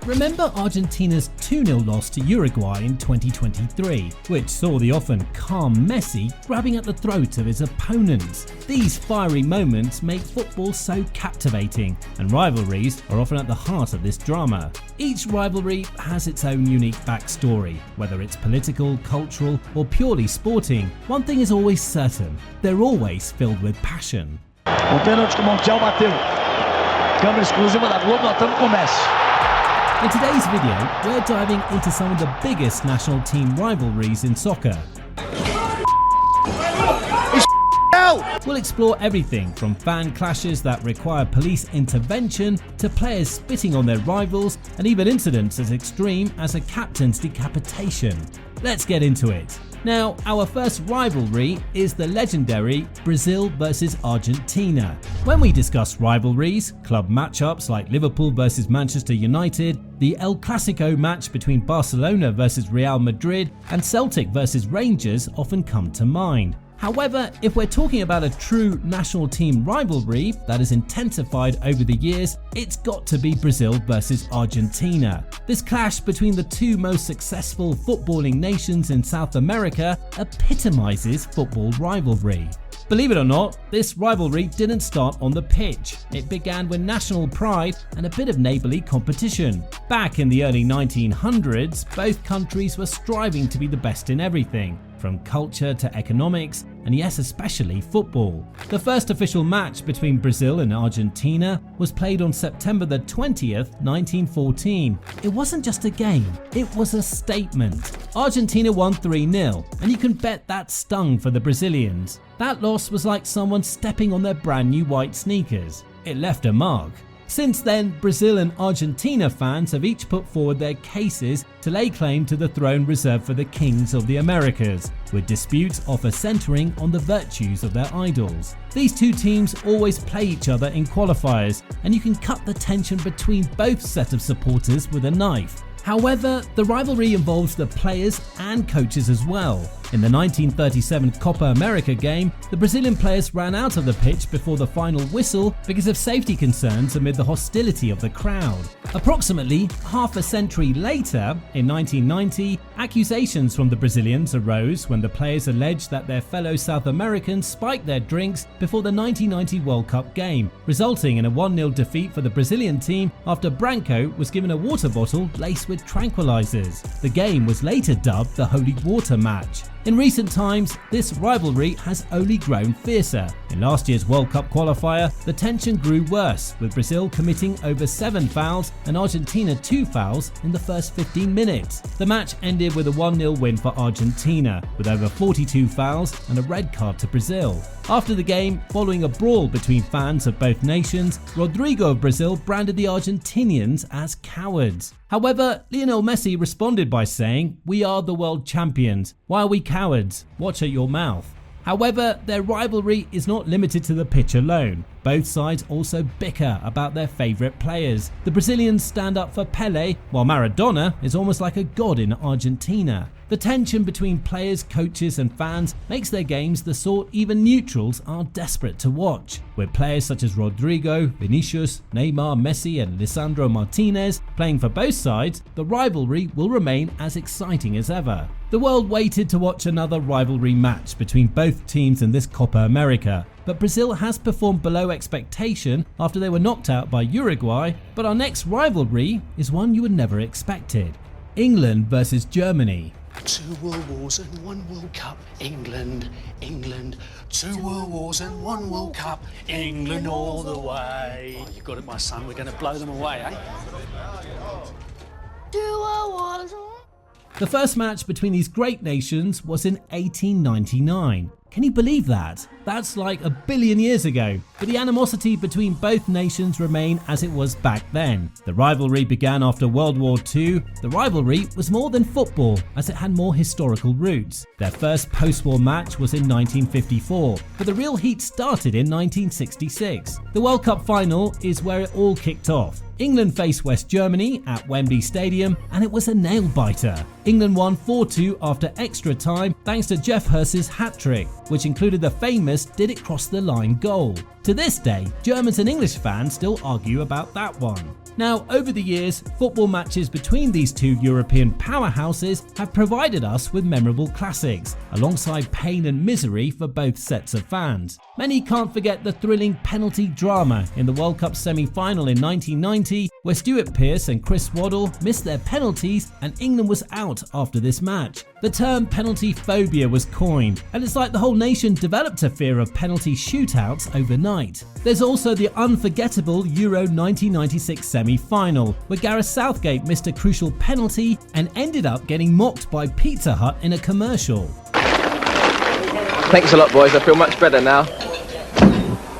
Remember Argentina's 2-0 loss to Uruguay in 2023, which saw the often calm Messi grabbing at the throat of his opponents. These fiery moments make football so captivating, and rivalries are often at the heart of this drama. Each rivalry has its own unique backstory, whether it's political, cultural, or purely sporting. One thing is always certain: they're always filled with passion. O pênalti que o Montiel bateu. Câmera exclusiva da Globo, nós estamos com o Messi. In today's video, we're diving into some of the biggest national team rivalries in soccer. We'll explore everything from fan clashes that require police intervention to players spitting on their rivals and even incidents as extreme as a captain's decapitation. Let's get into it. Now, our first rivalry is the legendary Brazil versus Argentina. When we discuss rivalries, club matchups like Liverpool versus Manchester United, the El Clasico match between Barcelona versus Real Madrid, and Celtic versus Rangers often come to mind. However, if we're talking about a true national team rivalry that has intensified over the years, it's got to be Brazil versus Argentina. This clash between the two most successful footballing nations in South America epitomizes football rivalry. Believe it or not, this rivalry didn't start on the pitch. It began with national pride and a bit of neighbourly competition. Back in the early 1900s, both countries were striving to be the best in everything, from culture to economics, and yes, especially football. The first official match between Brazil and Argentina was played on September the 20th, 1914. It wasn't just a game, it was a statement. Argentina won 3-0, and you can bet that stung for the Brazilians. That loss was like someone stepping on their brand new white sneakers. It left a mark. Since then, Brazil and Argentina fans have each put forward their cases to lay claim to the throne reserved for the kings of the Americas, with disputes often centering on the virtues of their idols. These two teams always play each other in qualifiers, and you can cut the tension between both sets of supporters with a knife. However, the rivalry involves the players and coaches as well. In the 1937 Copa America game, the Brazilian players ran out of the pitch before the final whistle because of safety concerns amid the hostility of the crowd. Approximately half a century later, in 1990, accusations from the Brazilians arose when the players alleged that their fellow South Americans spiked their drinks before the 1990 World Cup game, resulting in a 1-0 defeat for the Brazilian team after Branco was given a water bottle laced with tranquilizers. The game was later dubbed the Holy Water Match. In recent times, this rivalry has only grown fiercer. In last year's World Cup qualifier, the tension grew worse, with Brazil committing over 7 fouls and Argentina 2 fouls in the first 15 minutes. The match ended with a 1-0 win for Argentina, with over 42 fouls and a red card to Brazil. After the game, following a brawl between fans of both nations, Rodrigo of Brazil branded the Argentinians as cowards. However, Lionel Messi responded by saying, "We are the world champions. Why are we cowards? Watch at your mouth." However, their rivalry is not limited to the pitch alone. Both sides also bicker about their favourite players. The Brazilians stand up for Pelé, while Maradona is almost like a god in Argentina. The tension between players, coaches and fans makes their games the sort even neutrals are desperate to watch. With players such as Rodrigo, Vinicius, Neymar, Messi and Lisandro Martinez playing for both sides, the rivalry will remain as exciting as ever. The world waited to watch another rivalry match between both teams in this Copa America, but Brazil has performed below expectation after they were knocked out by Uruguay. But our next rivalry is one you would never expected: England versus Germany. 2 World Wars and 1 World Cup. England, England. 2 World Wars and 1 World Cup. England all the way. Oh, you got it, my son. We're going to blow them away, eh? 2 World Wars. The first match between these great nations was in 1899. Can you believe that? That's like a billion years ago. But the animosity between both nations remain as it was back then. The rivalry began after World War II. The rivalry was more than football, as it had more historical roots. Their first post-war match was in 1954, but the real heat started in 1966. The World Cup final is where it all kicked off. England faced West Germany at Wembley Stadium, and it was a nail-biter. England won 4-2 after extra time thanks to Jeff Hurst's hat-trick, which included the famous "did it cross the line" goal. To this day, Germans and English fans still argue about that one. Now, over the years, football matches between these two European powerhouses have provided us with memorable classics, alongside pain and misery for both sets of fans. Many can't forget the thrilling penalty drama in the World Cup semi-final in 1990, where Stuart Pearce and Chris Waddle missed their penalties and England was out after this match. The term penalty phobia was coined, and it's like the whole nation developed a fear of penalty shootouts overnight. There's also the unforgettable Euro 1996 semi-final, where Gareth Southgate missed a crucial penalty and ended up getting mocked by Pizza Hut in a commercial. Thanks a lot, boys. I feel much better now.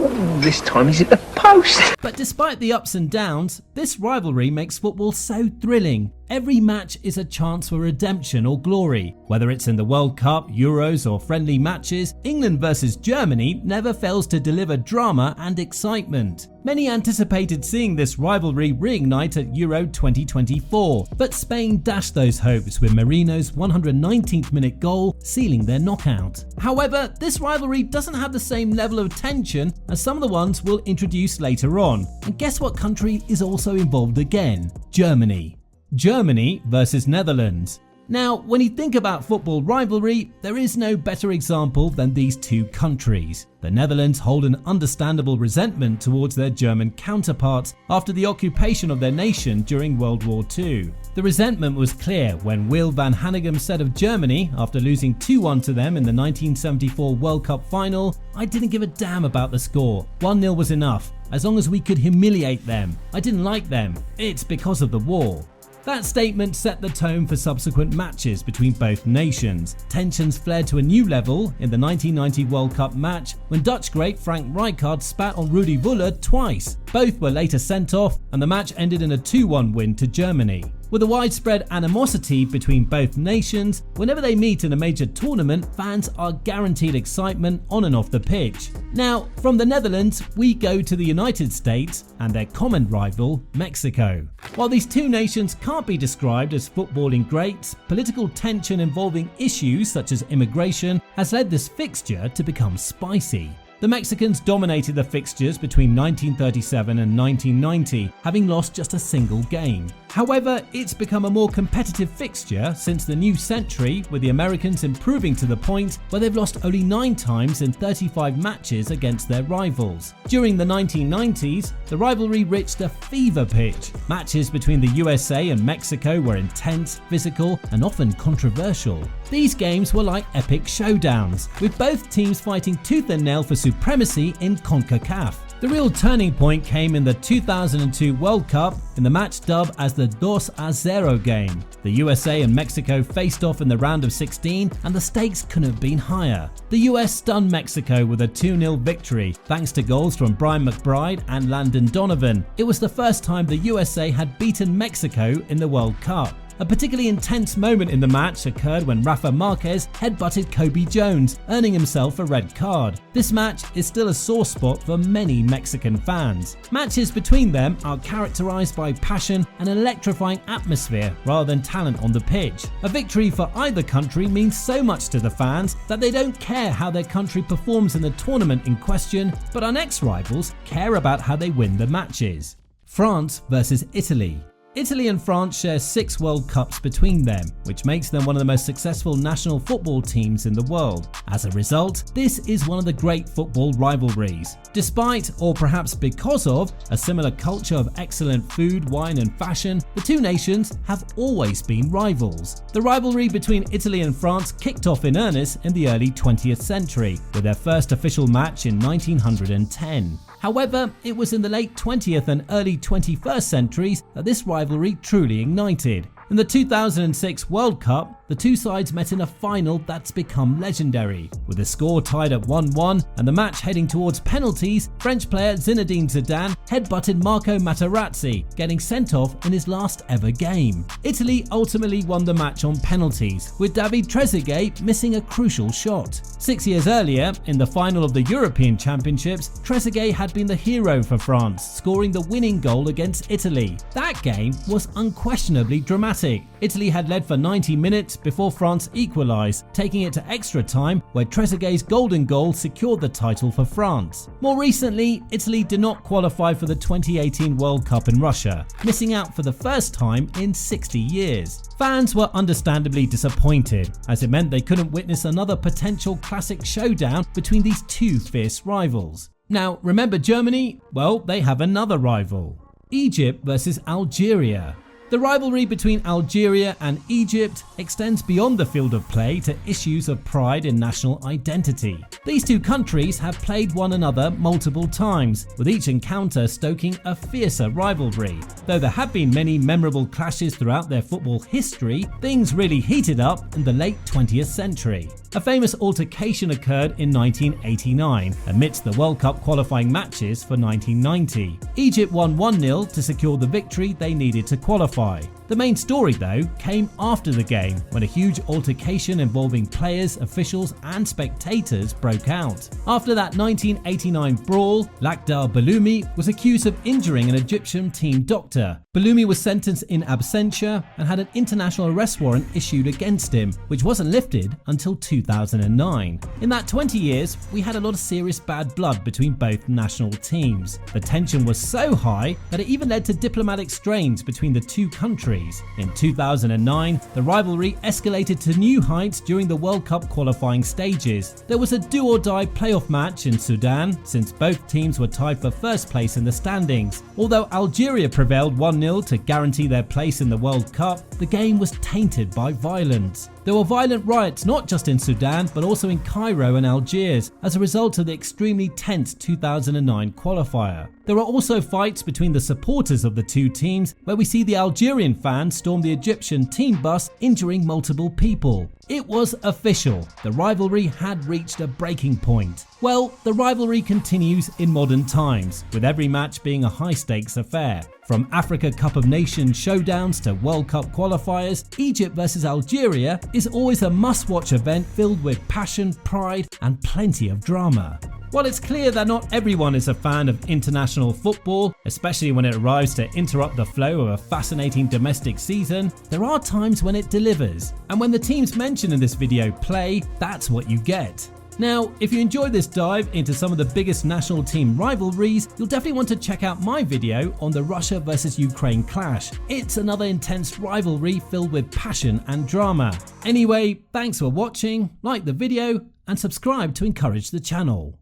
Ooh, this time he's at the post. But despite the ups and downs, this rivalry makes football so thrilling. Every match is a chance for redemption or glory. Whether it's in the World Cup, Euros or friendly matches, England versus Germany never fails to deliver drama and excitement. Many anticipated seeing this rivalry reignite at Euro 2024, but Spain dashed those hopes with Merino's 119th minute goal sealing their knockout. However, this rivalry doesn't have the same level of tension as some of the ones we'll introduce later on. And guess what country is also involved again? Germany. Germany versus Netherlands. Now, when you think about football rivalry, there is no better example than these two countries. The Netherlands hold an understandable resentment towards their German counterparts after the occupation of their nation during World War II. The resentment was clear when Wil van Hanegem said of Germany after losing 2-1 to them in the 1974 World Cup final, "I didn't give a damn about the score. 1-0 was enough, as long as we could humiliate them. I didn't like them. It's because of the war." That statement set the tone for subsequent matches between both nations. Tensions flared to a new level in the 1990 World Cup match when Dutch great Frank Rijkaard spat on Rudi Völler twice. Both were later sent off and the match ended in a 2-1 win to Germany. With a widespread animosity between both nations, whenever they meet in a major tournament, fans are guaranteed excitement on and off the pitch. Now, from the Netherlands, we go to the United States and their common rival, Mexico. While these two nations can't be described as footballing greats, political tension involving issues such as immigration has led this fixture to become spicy. The Mexicans dominated the fixtures between 1937 and 1990, having lost just a single game. However, it's become a more competitive fixture since the new century, with the Americans improving to the point where they've lost only 9 times in 35 matches against their rivals. During the 1990s, the rivalry reached a fever pitch. Matches between the USA and Mexico were intense, physical, and often controversial. These games were like epic showdowns, with both teams fighting tooth and nail for supremacy in CONCACAF. The real turning point came in the 2002 World Cup in the match dubbed as the 2-0 game. The USA and Mexico faced off in the round of 16 and the stakes couldn't have been higher. The US stunned Mexico with a 2-0 victory thanks to goals from Brian McBride and Landon Donovan. It was the first time the USA had beaten Mexico in the World Cup. A particularly intense moment in the match occurred when Rafa Marquez headbutted Kobe Jones, earning himself a red card. This match is still a sore spot for many Mexican fans. Matches between them are characterized by passion and an electrifying atmosphere rather than talent on the pitch. A victory for either country means so much to the fans that they don't care how their country performs in the tournament in question, but our next rivals care about how they win the matches. France versus Italy. Italy and France share 6 World Cups between them, which makes them one of the most successful national football teams in the world. As a result, this is one of the great football rivalries. Despite, or perhaps because of, a similar culture of excellent food, wine and fashion, the two nations have always been rivals. The rivalry between Italy and France kicked off in earnest in the early 20th century, with their first official match in 1910. However, it was in the late 20th and early 21st centuries that this rivalry truly ignited. In the 2006 World Cup, the two sides met in a final that's become legendary. With the score tied at 1-1 and the match heading towards penalties, French player Zinedine Zidane headbutted Marco Materazzi, getting sent off in his last ever game. Italy ultimately won the match on penalties, with David Trezeguet missing a crucial shot. 6 years earlier, in the final of the European Championships, Trezeguet had been the hero for France, scoring the winning goal against Italy. That game was unquestionably dramatic. Italy had led for 90 minutes, minutes before France equalised, taking it to extra time where Trezeguet's golden goal secured the title for France. More recently, Italy did not qualify for the 2018 World Cup in Russia, missing out for the first time in 60 years. Fans were understandably disappointed, as it meant they couldn't witness another potential classic showdown between these two fierce rivals. Now, remember Germany? Well, they have another rival. Egypt versus Algeria. The rivalry between Algeria and Egypt extends beyond the field of play to issues of pride and national identity. These two countries have played one another multiple times, with each encounter stoking a fiercer rivalry. Though there have been many memorable clashes throughout their football history, things really heated up in the late 20th century. A famous altercation occurred in 1989 amidst the World Cup qualifying matches for 1990. Egypt won 1-0 to secure the victory they needed to qualify. The main story, though, came after the game when a huge altercation involving players, officials and spectators broke out. After that 1989 brawl, Lakhdar Belloumi was accused of injuring an Egyptian team doctor. Belloumi was sentenced in absentia and had an international arrest warrant issued against him, which wasn't lifted until 2009. In that 20 years, we had a lot of serious bad blood between both national teams. The tension was so high that it even led to diplomatic strains between the two countries. In 2009, the rivalry escalated to new heights during the World Cup qualifying stages. There was a do-or-die playoff match in Sudan, since both teams were tied for first place in the standings. Although Algeria prevailed 1-0 to guarantee their place in the World Cup, the game was tainted by violence. There were violent riots not just in Sudan but also in Cairo and Algiers as a result of the extremely tense 2009 qualifier. There are also fights between the supporters of the two teams, where we see the Algerian fans storm the Egyptian team bus, injuring multiple people. It was official. The rivalry had reached a breaking point. Well, the rivalry continues in modern times, with every match being a high-stakes affair. From Africa Cup of Nations showdowns to World Cup qualifiers, Egypt versus Algeria is always a must-watch event filled with passion, pride and plenty of drama. While it's clear that not everyone is a fan of international football, especially when it arrives to interrupt the flow of a fascinating domestic season, there are times when it delivers. And when the teams mentioned in this video play, that's what you get. Now, if you enjoyed this dive into some of the biggest national team rivalries, you'll definitely want to check out my video on the Russia versus Ukraine clash. It's another intense rivalry filled with passion and drama. Anyway, thanks for watching, like the video and subscribe to encourage the channel.